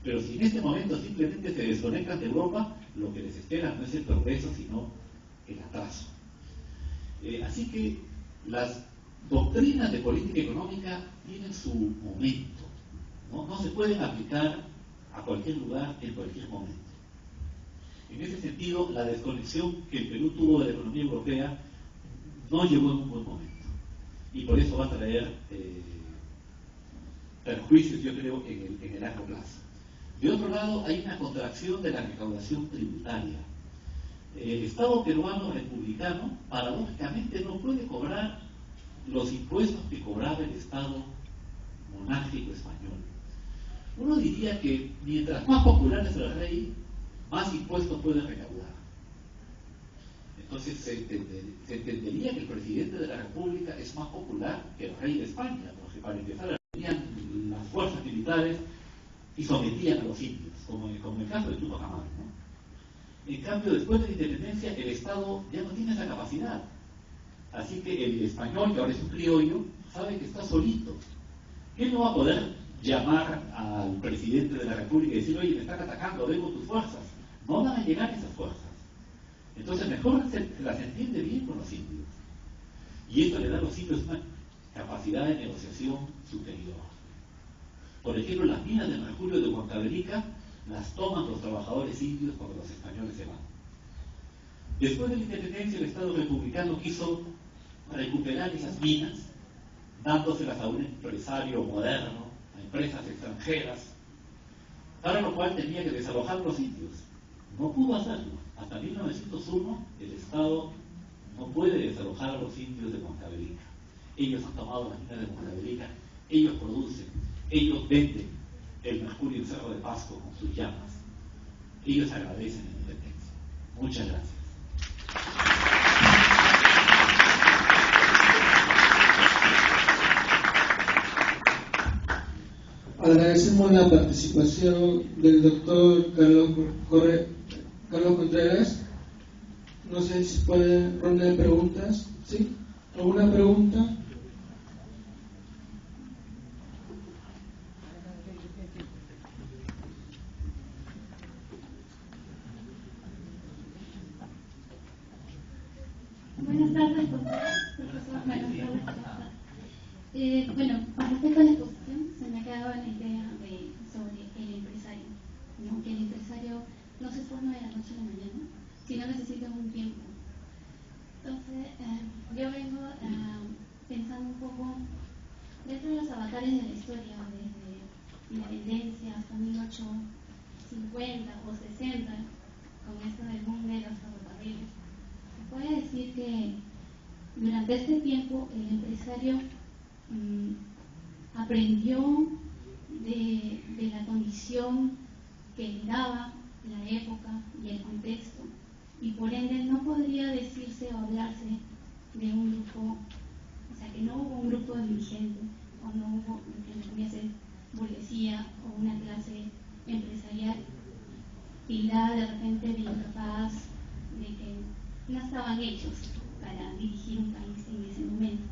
Pero si en este momento simplemente se desconectan de Europa, lo que les espera no es el progreso, sino el atraso. Así que las doctrinas de política económica tienen su momento, ¿no? No se pueden aplicar a cualquier lugar, en cualquier momento. En ese sentido, la desconexión que el Perú tuvo de la economía europea no llegó en un buen momento. Y por eso va a traer perjuicios, yo creo, en el largo plazo. De otro lado, hay una contracción de la recaudación tributaria. El Estado peruano republicano, paradójicamente, no puede cobrar los impuestos que cobraba el Estado monárquico español. Uno diría que mientras más popular es el rey, más impuestos puede recaudar. Entonces se entendería que el presidente de la República es más popular que el rey de España, porque para empezar tenían las fuerzas militares y sometían a los indios, como en el caso de Tupac Amaru, ¿no? En cambio, después de la independencia, el Estado ya no tiene esa capacidad. Así que el español, que ahora es un criollo, sabe que está solito. Él no va a poder llamar al presidente de la República y decir: oye, me están atacando, vengo tus fuerzas. No van a llegar esas fuerzas. Entonces mejor se las entiende bien con los indios. Y esto le da a los indios una capacidad de negociación superior. Por ejemplo, las minas de mercurio de Huancavelica las toman los trabajadores indios cuando los españoles se van. Después de la independencia, el Estado republicano quiso recuperar esas minas, dándoselas a un empresario moderno, a empresas extranjeras, para lo cual tenía que desalojar a los indios. No pudo hacerlo. Hasta 1901 el Estado no puede desalojar a los indios de Huancavelica. Ellos han tomado las minas de Huancavelica, ellos producen, ellos venden el mercurio en Cerro de Pasco con sus llamas. Ellos agradecen la independencia. Muchas gracias. Agradecemos la participación del doctor Carlos Contreras. No sé si puede ronda de preguntas. ¿Sí? ¿Alguna pregunta? Buenas tardes, profesor. Bueno, con respecto a la exposición, se me ha quedado la idea sobre el empresario, ¿no? Que el empresario no se forma de la noche a la mañana, sino necesita un tiempo. Entonces, yo vengo pensando un poco dentro de los avatares de la historia, desde independencia hasta 1850 o 60, con esto del boom de los ferrocarriles. Se puede decir que durante este tiempo el empresario aprendió de la condición que le daba la época y el contexto, y por ende no podría decirse o hablarse de un grupo sea, que no hubo un grupo dirigente, o no hubo, entre comillas, burguesía o una clase empresarial tildada de repente de incapaz, de que no estaban hechos para dirigir un país en ese momento.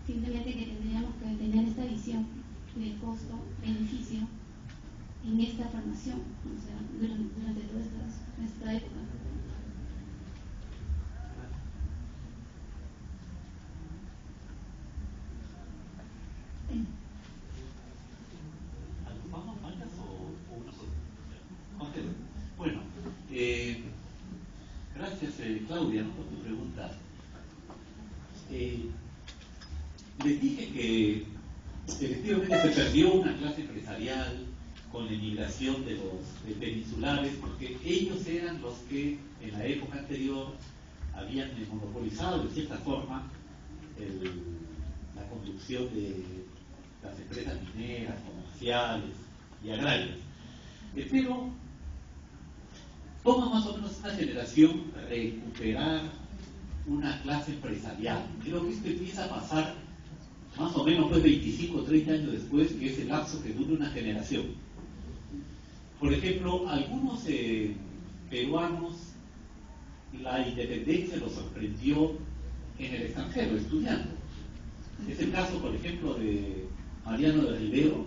Simplemente que tendríamos que tener esta visión del costo-beneficio en esta formación, o sea, durante toda esta época. ¿Vamos mangas o una sola? Bueno, gracias Claudia, ¿no?, por tu pregunta. Les dije que efectivamente se perdió una clase empresarial con la emigración de los peninsulares, porque ellos eran los que en la época anterior habían monopolizado de cierta forma la conducción de las empresas mineras, comerciales y agrarias. Pero toma más o menos una generación recuperar una clase empresarial. Creo que esto empieza a pasar más o menos 25 o 30 años después, que es el lapso que dura una generación. Por ejemplo, algunos peruanos, la independencia los sorprendió en el extranjero, estudiando. Es el caso, por ejemplo, de Mariano de Rivero,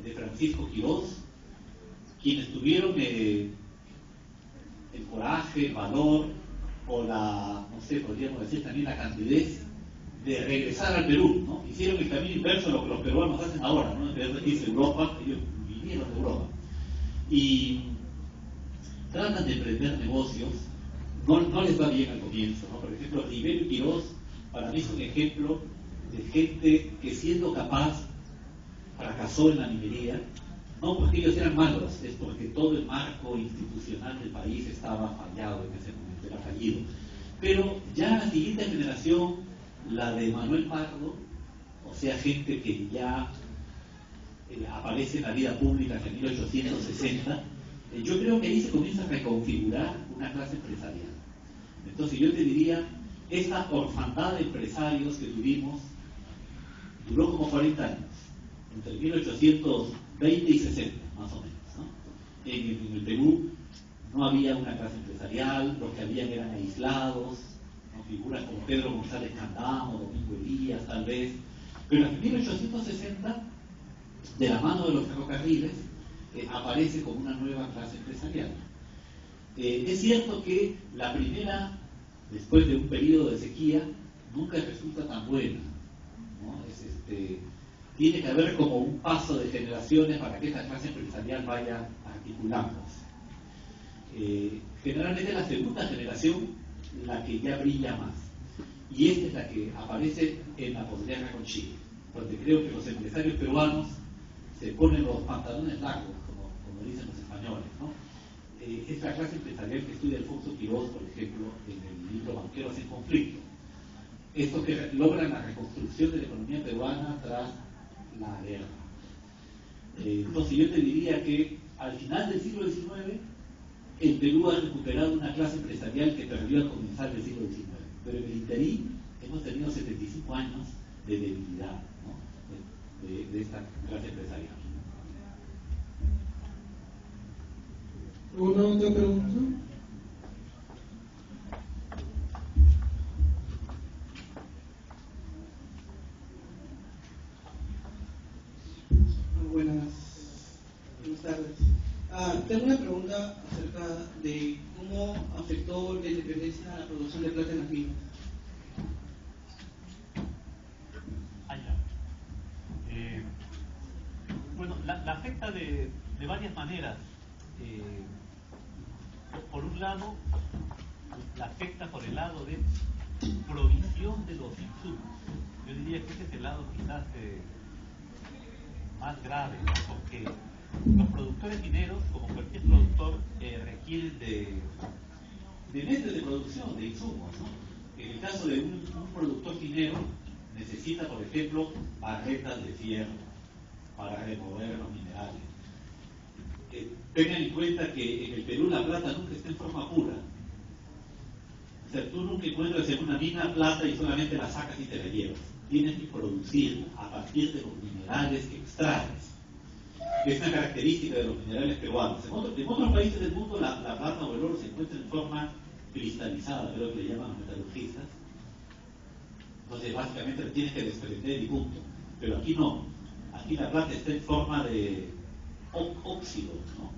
de Francisco Quirós, quienes tuvieron el coraje, el valor, o la, no sé, podríamos decir también la candidez de regresar al Perú, ¿no? Hicieron el camino inverso a lo que los peruanos hacen ahora, ¿no? En vez de irse a Europa, ellos vinieron de Europa. Y tratan de emprender negocios, no les va bien al comienzo, ¿no? Por ejemplo, Rivero y Quirós, para mí es un ejemplo de gente que, siendo capaz, fracasó en la minería, no porque ellos eran malos, es porque todo el marco institucional del país estaba fallado en ese momento, era fallido. Pero ya la siguiente generación, la de Manuel Pardo, o sea, gente que ya aparece en la vida pública en 1860, yo creo que ahí se comienza a reconfigurar una clase empresarial. Entonces yo te diría, esta orfandad de empresarios que tuvimos duró como 40 años, entre 1820 y 60, más o menos, ¿no? En el Perú no había una clase empresarial, los que habían eran aislados, ¿no? Figuras como Pedro González Candamo, Domingo Elías, tal vez, pero en 1860, de la mano de los ferrocarriles, aparece como una nueva clase empresarial. Es cierto que la primera, después de un periodo de sequía, nunca resulta tan buena, ¿no? Tiene que haber como un paso de generaciones para que esta clase empresarial vaya articulándose. Generalmente la segunda generación la que ya brilla más, y esta es la que aparece en la posguerra con Chile, donde creo que los empresarios peruanos se ponen los pantalones largos, como dicen los españoles, ¿no? Es la clase empresarial que estudia Alfonso Quirós, por ejemplo, en el libro Banqueros en Conflicto. Estos que logran la reconstrucción de la economía peruana tras la guerra. Entonces yo te diría que al final del siglo XIX el Perú ha recuperado una clase empresarial que perdió al comenzar del siglo XIX, pero en el interín hemos tenido 75 años de debilidad, ¿no? de esta clase empresarial. ¿Alguna otra pregunta? Buenas tardes. Tengo una pregunta acerca de cómo afectó la independencia a la producción de plata en las minas. Bueno, la afecta de varias maneras. Por un lado, la afecta por el lado de provisión de los insumos. Yo diría que ese es el lado quizás más grave, porque los productores mineros, como cualquier productor, requieren de medios de producción, de insumos, ¿no? En el caso de un productor minero, necesita, por ejemplo, barretas de fierro para remover los minerales. Tengan en cuenta que en el Perú la plata nunca está en forma pura. O sea, tú nunca encuentras en una mina plata y solamente la sacas y te la llevas. tienes que producir a partir de los minerales que extraes. Es una característica de los minerales peruanos. En otros países del mundo la plata o el oro se encuentra en forma cristalizada, creo que le llaman los metalurgistas. Entonces básicamente lo tienes que desprender y punto. Pero aquí no. Aquí la plata está en forma de óxido, ¿no?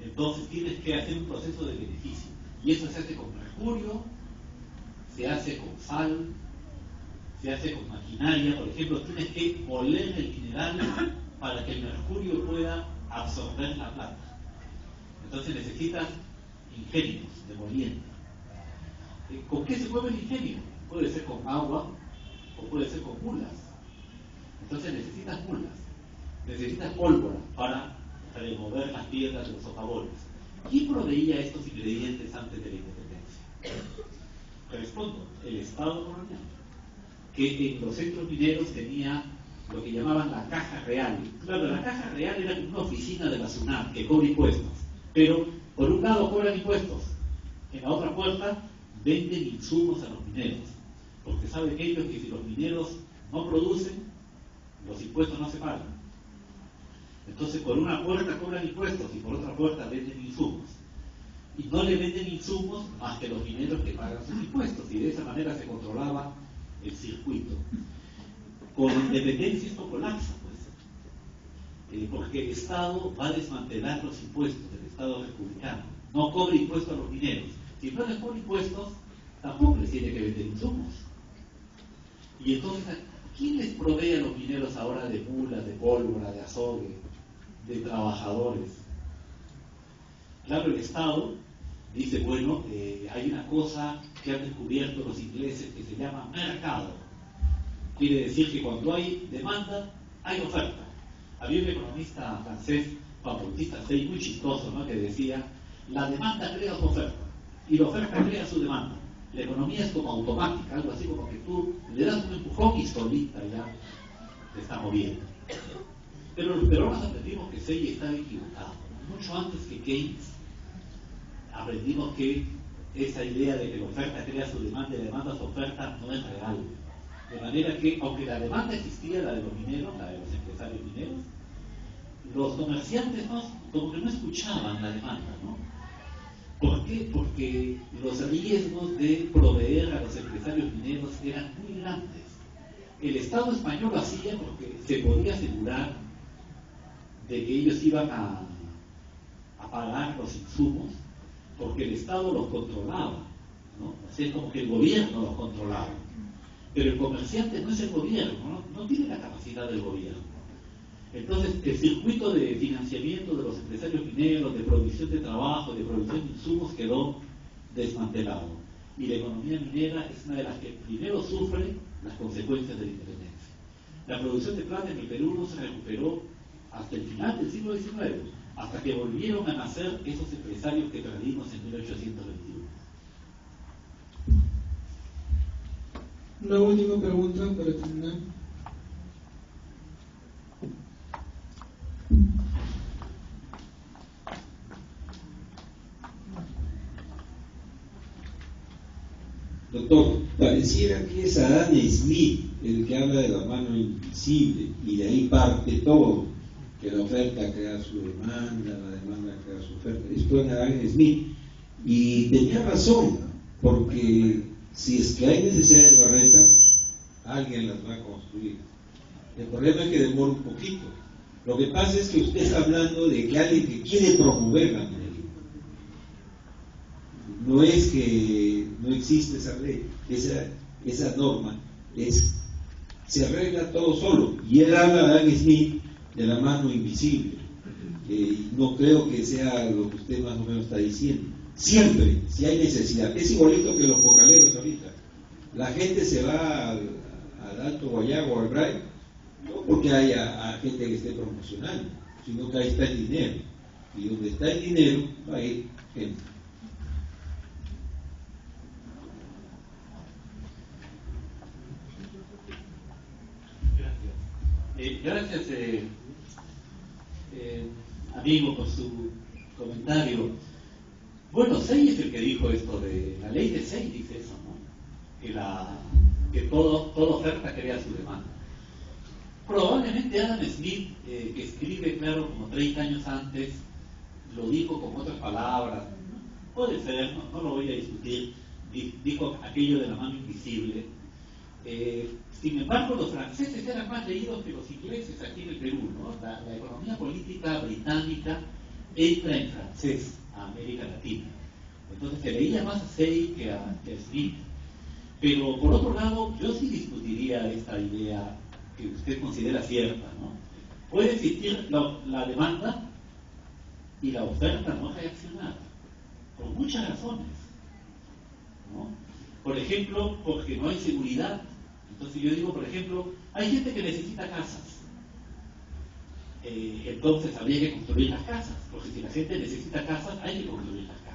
Entonces tienes que hacer un proceso de beneficio. Y eso se hace con mercurio, se hace con sal, se hace con maquinaria. Por ejemplo, tienes que moler el mineral para que el mercurio pueda absorber la plata. Entonces necesitas ingenios de molienda. ¿Con qué se mueve el ingenio? Puede ser con agua o puede ser con mulas. Entonces necesitas mulas, necesitas pólvora para remover las piedras de los socavones. ¿Quién proveía estos ingredientes antes de la independencia? Respondo, el Estado colonial, que en los centros mineros tenía lo que llamaban la caja real. Claro, la caja real era una oficina de la SUNAT que cobra impuestos, pero por un lado cobran impuestos, en la otra puerta venden insumos a los mineros, porque saben ellos que si los mineros no producen, los impuestos no se pagan. Entonces por una puerta cobran impuestos y por otra puerta venden insumos. Y no le venden insumos más que los mineros que pagan sus impuestos, y de esa manera se controlaba el circuito. Con la independencia esto colapsa, pues, porque el Estado va a desmantelar los impuestos del Estado republicano. No cobra impuestos a los mineros. Si no les cobra impuestos, tampoco les tiene que vender insumos. Y entonces, ¿quién les provee a los mineros ahora de mulas, de pólvora, de azogue, de trabajadores? Claro, el Estado dice, bueno, hay una cosa que han descubierto los ingleses que se llama mercado. Quiere decir que cuando hay demanda, hay oferta. Había un economista francés, Bautista Say, muy chistoso, ¿no?, que decía, la demanda crea su oferta y la oferta crea su demanda. La economía es como automática, algo así como que tú le das un empujón y solita ya te está moviendo. Pero los peruanos aprendimos que Say estaba equivocado. Mucho antes que Keynes aprendimos que esa idea de que la oferta crea su demanda y la demanda su oferta no es real. De manera que, aunque la demanda existía, la de los mineros, la de los empresarios mineros, los comerciantes como que no escuchaban la demanda, ¿no? ¿Por qué? Porque los riesgos de proveer a los empresarios mineros eran muy grandes. El Estado español lo hacía porque se podía asegurar de que ellos iban a pagar los insumos, porque el Estado los controlaba, ¿no? O sea, es como que el gobierno los controlaba. Pero el comerciante no es el gobierno, no tiene la capacidad del gobierno. Entonces, el circuito de financiamiento de los empresarios mineros, de provisión de trabajo, de provisión de insumos quedó desmantelado. Y la economía minera es una de las que primero sufre las consecuencias de la independencia. La producción de plata en el Perú no se recuperó hasta el final del siglo XIX, hasta que volvieron a nacer esos empresarios que perdimos en 1821. Una última pregunta para terminar. Doctor, pareciera que es Adam Smith el que habla de la mano invisible y de ahí parte todo, que la oferta crea su demanda, la demanda crea su oferta. Esto es Adam Smith y tenía razón, porque si es que hay necesidad de barretas, alguien las va a construir. El problema es que demora un poquito. Lo que pasa es que usted está hablando de que alguien que quiere promover la minería. No es que no existe esa ley, esa norma, se arregla todo solo. Y él habla, Adam Smith, de la mano invisible. No creo que sea lo que usted más o menos está diciendo. Siempre, si hay necesidad, es igualito que los cocaleros ahorita. La gente se va al Alto Guayago, al Bray, no porque haya gente que esté promocionando, sino que ahí está el dinero. Y donde está el dinero, va a ir gente. Gracias, amigo, por su comentario. Bueno, Say es el que dijo esto de la ley de Say, dice eso, ¿no? Que que toda oferta crea su demanda. Probablemente Adam Smith, que escribe, claro, como 30 años antes, lo dijo con otras palabras, puede ser, no lo voy a discutir, dijo aquello de la mano invisible. Sin embargo, los franceses eran más leídos que los ingleses aquí en el Perú, ¿no? La economía política británica entra en francés a América Latina. Entonces se leía más a Say que a Smith. Pero por otro lado, yo sí discutiría esta idea que usted considera cierta, ¿no? Puede existir la demanda y la oferta no reaccionar, por muchas razones, ¿no? Por ejemplo, porque no hay seguridad. Entonces yo digo, por ejemplo, hay gente que necesita casas. Entonces habría que construir las casas, porque si la gente necesita casas, hay que construir las casas.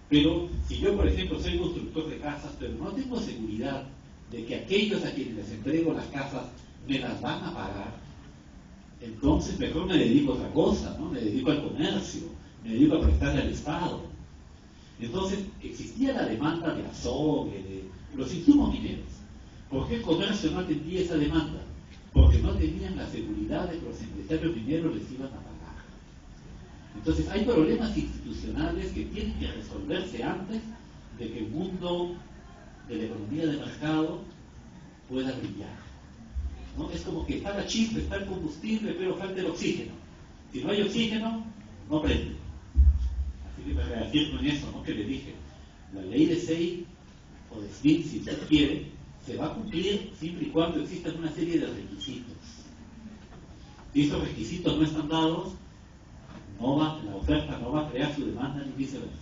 Pero si yo, por ejemplo, soy constructor de casas, pero no tengo seguridad de que aquellos a quienes les entrego las casas me las van a pagar, entonces mejor me dedico a otra cosa, ¿no? Me dedico al comercio, me dedico a prestarle al Estado. Entonces existía la demanda de azogue, de los insumos mineros. ¿Por qué el comercio no atendía esa demanda? Porque no tenían la seguridad de que los empresarios mineros les iban a pagar. Entonces hay problemas institucionales que tienen que resolverse antes de que el mundo de la economía de mercado pueda brillar, ¿no? Es como que está la chispa, está el combustible, pero falta el oxígeno. Si no hay oxígeno, no prende. Así que me reafirmo en eso, ¿no? Que le dije, la ley de Say o de Smith, si usted quiere, se va a cumplir siempre y cuando existan una serie de requisitos. Si estos requisitos no están dados, la oferta no va a crear su demanda ni viceversa.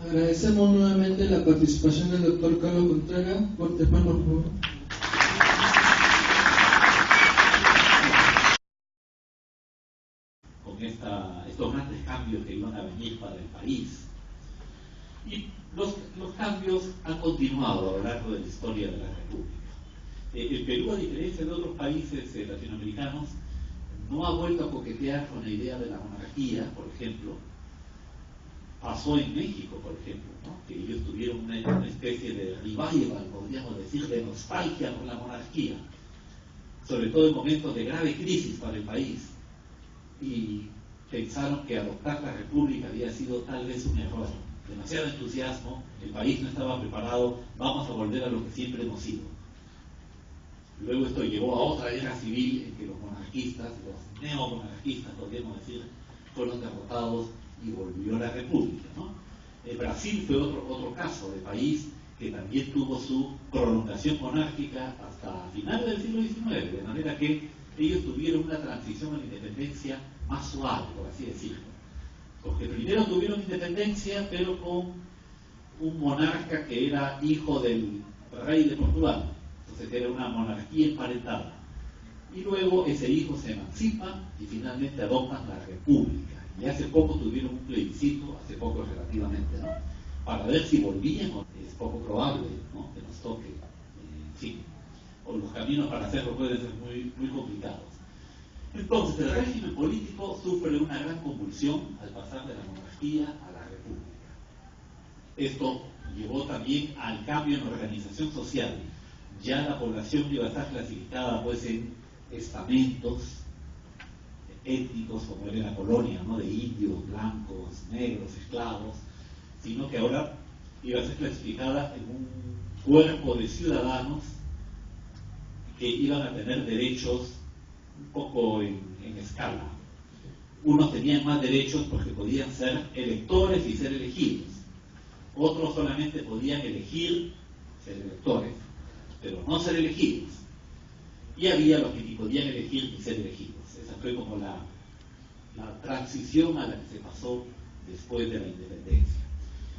Agradecemos nuevamente la participación del doctor Carlos Contreras. Fuertes manos, por favor. Con estos grandes cambios que iban a venir para el país. Y los cambios han continuado a lo largo de la historia de la República. El Perú, a diferencia de otros países latinoamericanos, no ha vuelto a coquetear con la idea de la monarquía, por ejemplo. Pasó en México, por ejemplo, ¿no? Que ellos tuvieron una especie de revival, podríamos decir, de nostalgia por la monarquía, sobre todo en momentos de grave crisis para el país, y pensaron que adoptar la república había sido tal vez un error. Demasiado entusiasmo, el país no estaba preparado, vamos a volver a lo que siempre hemos sido. Luego esto llevó a otra guerra civil en que los monarquistas, los neomonarquistas, podríamos decir, fueron derrotados y volvió la república, ¿no? Brasil fue otro caso de país que también tuvo su prolongación monárquica hasta finales del siglo XIX, de manera que ellos tuvieron una transición a la independencia más suave, por así decirlo. Porque primero tuvieron independencia, pero con un monarca que era hijo del rey de Portugal. Entonces era una monarquía emparentada. Y luego ese hijo se emancipa y finalmente adoptan la república. Y hace poco tuvieron un plebiscito, hace poco relativamente, ¿no? Para ver si volvían, o es poco probable, ¿no? Que nos toque, en fin. O los caminos para hacerlo pueden ser muy, muy complicados. Entonces el régimen político sufre una gran convulsión al pasar de la monarquía a la república. Esto llevó también al cambio en la organización social. Ya la población iba a estar clasificada pues en estamentos étnicos, como era la colonia, ¿no? De indios, blancos, negros, esclavos, sino que ahora iba a ser clasificada en un cuerpo de ciudadanos que iban a tener derechos un poco en escala. Unos tenían más derechos porque podían ser electores y ser elegidos. Otros solamente podían elegir ser electores, pero no ser elegidos. Y había los que ni podían elegir ni ser elegidos. Esa fue como la transición a la que se pasó después de la independencia.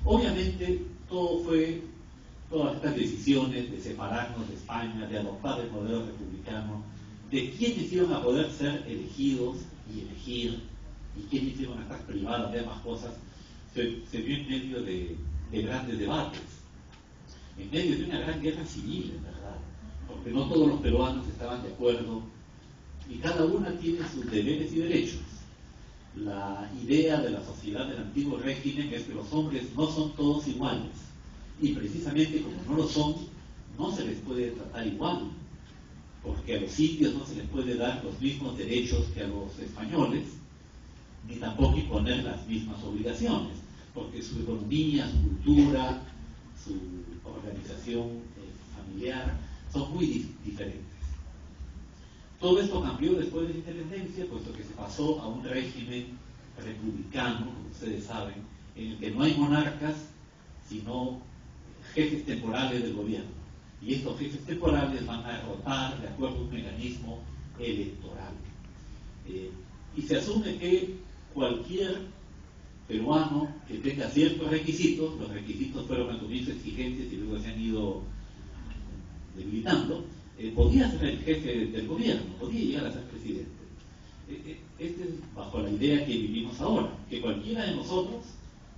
Obviamente todas estas decisiones de separarnos de España, de adoptar el modelo republicano, de quiénes iban a poder ser elegidos y elegir, y quiénes iban a estar privados de ambas cosas, se vio en medio de grandes debates, en medio de una gran guerra civil, en verdad, porque no todos los peruanos estaban de acuerdo, y cada una tiene sus deberes y derechos. La idea de la sociedad del antiguo régimen es que los hombres no son todos iguales, Y precisamente como no lo son, no se les puede tratar igual, porque a los indios no se les puede dar los mismos derechos que a los españoles, ni tampoco imponer las mismas obligaciones, porque su economía, su cultura, su organización familiar son muy diferentes. Todo esto cambió después de la independencia, puesto que se pasó a un régimen republicano, como ustedes saben, en el que no hay monarcas, sino jefes temporales del gobierno. Y estos jefes temporales van a rotar de acuerdo a un mecanismo electoral. Y se asume que cualquier peruano que tenga ciertos requisitos, los requisitos fueron al comienzo exigentes y luego se han ido debilitando, podía ser el jefe del gobierno, podía llegar a ser presidente. Este es bajo la idea que vivimos ahora, que cualquiera de nosotros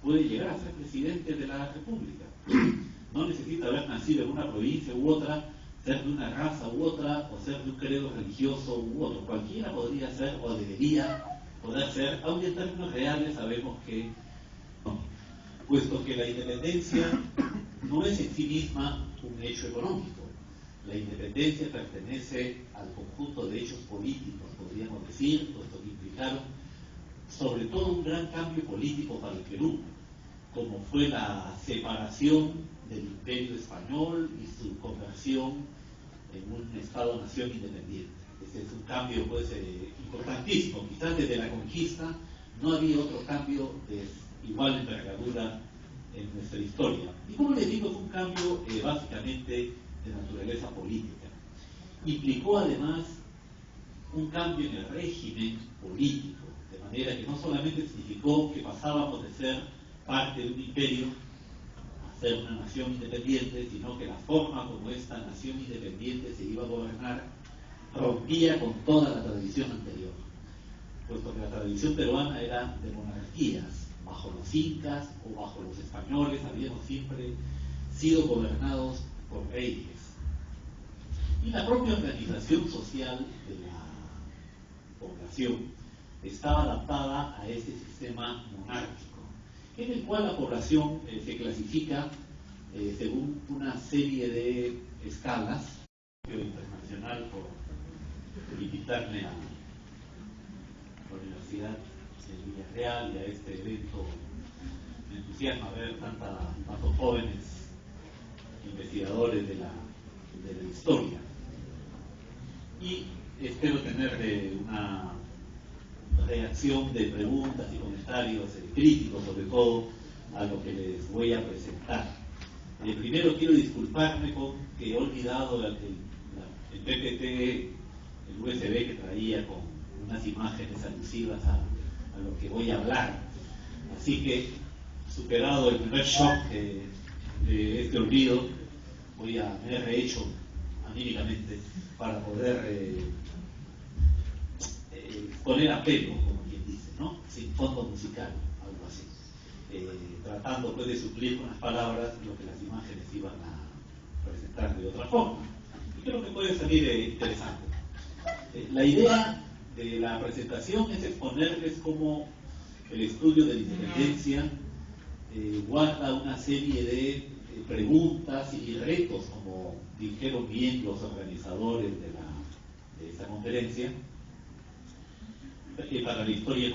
puede llegar a ser presidente de la República. No necesita haber nacido en una provincia u otra, ser de una raza u otra, o ser de un credo religioso u otro. Cualquiera podría ser o debería poder ser, aunque en términos reales sabemos que no, puesto que la independencia no es en sí misma un hecho económico. La independencia pertenece al conjunto de hechos políticos, podríamos decir, puesto que implicaron sobre todo un gran cambio político para el Perú, como fue la separación del Imperio Español y su conversión en un Estado-nación independiente. Ese es un cambio pues, importantísimo. Quizás desde la conquista no había otro cambio de igual envergadura en nuestra historia. Y como les digo, fue un cambio básicamente de naturaleza política. Implicó además un cambio en el régimen político, de manera que no solamente significó que pasábamos de ser parte de un imperio a ser una nación independiente, sino que la forma como esta nación independiente se iba a gobernar rompía con toda la tradición anterior, puesto que la tradición peruana era de monarquías. Bajo los incas o bajo los españoles habíamos siempre sido gobernados por reyes. Y la propia organización social de la población estaba adaptada a este sistema monárquico, en el cual la población se clasifica según una serie de escalas. Internacional por invitarme a la Universidad de Villarreal y a este evento. Me entusiasma ver tantos jóvenes investigadores de la historia, y espero tener una reacción de preguntas y comentarios críticos, sobre todo a lo que les voy a presentar. Primero quiero disculparme con que he olvidado el PPT, el USB que traía con unas imágenes alusivas a lo que voy a hablar. Así que, superado el primer shock de este olvido, me he rehecho anímicamente para poder poner a pelo, como quien dice, ¿no? Sin fondo musical, algo así. Tratando pues de suplir con las palabras lo que las imágenes iban a presentar de otra forma. Y creo que puede salir interesante. La idea de la presentación es exponerles cómo el estudio de la independencia guarda una serie de preguntas y retos, como dijeron bien los organizadores de esta conferencia, para la historia económica.